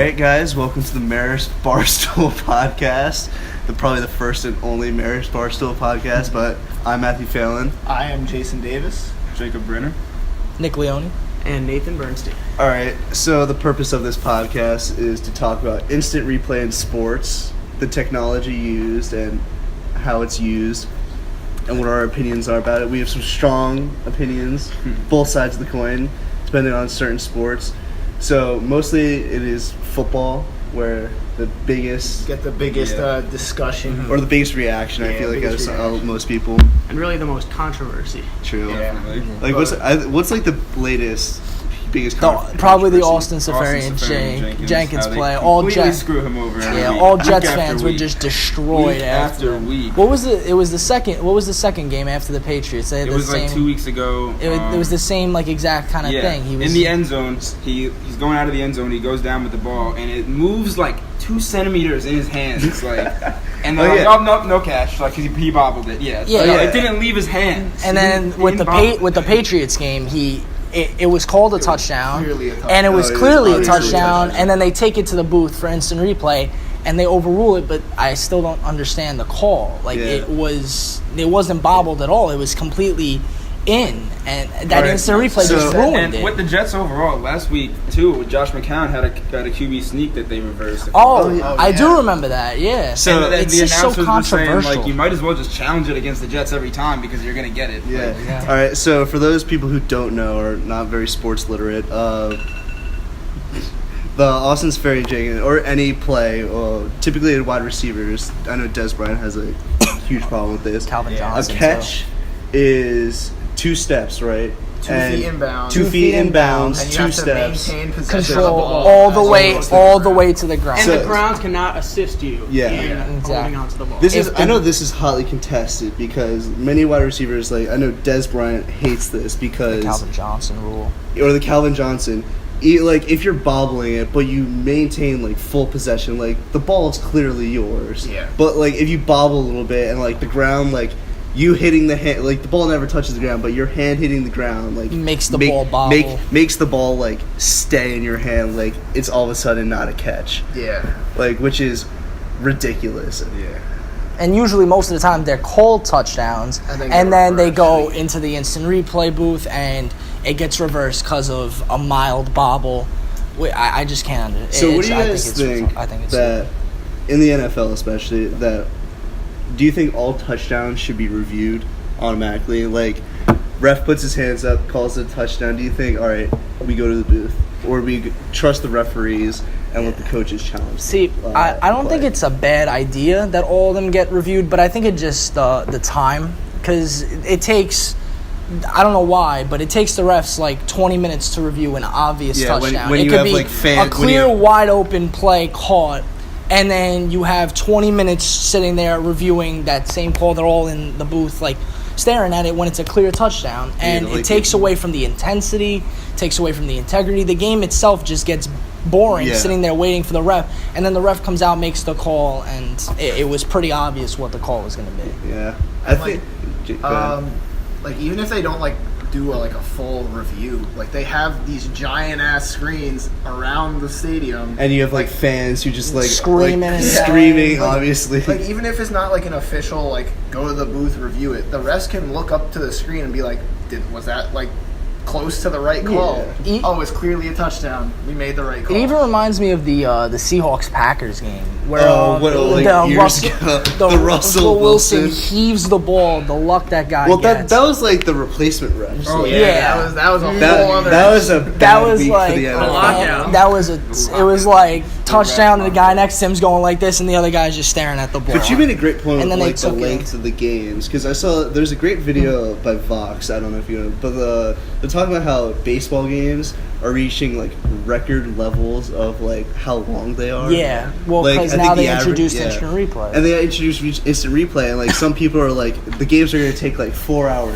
right, guys, welcome to the Marist Barstool podcast. Probably the first and only Marist Barstool podcast, but I'm Matthew Phelan. I am Jason Davis. Jacob Brenner. Nick Leone. And Nathan Bernstein. All right, so the purpose of this podcast is to talk about instant replay in sports, the technology used and how it's used, and what our opinions are about it. We have some strong opinions, both sides of the coin, depending on certain sports. So mostly it is football, where the biggest discussion or the biggest reaction, I feel like, out of most people. And really the most controversy. True. Yeah. Like what's like the latest biggest Probably the controversy? Austin Safarian Jenkins play. All Jets screw him over. All Jets fans were just destroyed week after week. What was the second game after the Patriots? They had it was like 2 weeks ago. It was the same exact kind of thing. He was in the end zone. He's going out of the end zone. He goes down with the ball, and it moves like 2 centimeters in his hands. It's like, and they're no catch, like because he bobbled it. It didn't leave his hands. And then with the Patriots game, It was called a touchdown, and it was clearly a touchdown, and then they take it to the booth for instant replay, and they overrule it, but I still don't understand the call. It wasn't bobbled at all. It was completely in, and that instant replay just ruined it. And with the Jets overall, last week, too, Josh McCown had a QB sneak that they reversed. I do remember that, yeah. So it's the just so announcers controversial. were saying, you might as well just challenge it against the Jets every time because you're going to get it. Yeah. All right, so for those people who don't know or not very sports literate, the Austin Safarian Jenkins, or any play, typically in wide receivers, I know Des Bryant has a huge problem with this. Calvin Johnson. A catch is 2 steps, right? 2 feet inbounds. 2 feet inbounds, and you 2 have to steps. maintain possession Control of the ball all the way to the ground. And the ground cannot assist you in exactly. holding onto the ball. I know this is hotly contested because many wide receivers, I know Des Bryant hates this because the Calvin Johnson rule. Or the Calvin Johnson. If you're bobbling it, but you maintain full possession, the ball is clearly yours. Yeah. But if you bobble a little bit and the ground, you hitting the hand, the ball never touches the ground, but your hand hitting the ground, makes the ball bobble. Makes the ball stay in your hand, it's all of a sudden not a catch. Yeah. Which is ridiculous. Yeah. And usually, most of the time, they're called touchdowns, and then they go into the instant replay booth, and it gets reversed because of a mild bobble. I just can't understand. So what do you guys think that, in the NFL especially, do you think all touchdowns should be reviewed automatically? Ref puts his hands up, calls it a touchdown. Do you think, all right, we go to the booth, or we trust the referees and let the coaches challenge? See, I don't think it's a bad idea that all of them get reviewed, but I think it just the time, because it takes, I don't know why, but it takes the refs 20 minutes to review an obvious touchdown. When it you could have be a clear, wide open play caught, and then you have 20 minutes sitting there reviewing that same call. They're all in the booth, staring at it when it's a clear touchdown. And it takes away from the intensity, takes away from the integrity. The game itself just gets boring, sitting there waiting for the ref. And then the ref comes out, makes the call, and it was pretty obvious what the call was going to be. Yeah. I think... even if they don't, do a full review, they have these giant ass screens around the stadium, and you have fans who just screaming, obviously. Even if it's not an official go to the booth review it, the refs can look up to the screen and be was that close to the right call? Yeah. It's clearly a touchdown. We made the right call. It even reminds me of the Seahawks-Packers game where the Russell Wilson heaves the ball. The luck that guy gets. That was the replacement refs. Oh yeah. That was a whole other. That was a bad week for the NFL. It was touchdown, and the guy next to him's going this, and the other guy's just staring at the ball. But you made a great point and with the length of the games, because I saw there's a great video by Vox. I don't know if you know, but they're talking about how baseball games are reaching record levels of how long they are. Yeah, well, because now they introduced instant replay, and they introduced instant replay, and some people are the games are going to take 4 hours,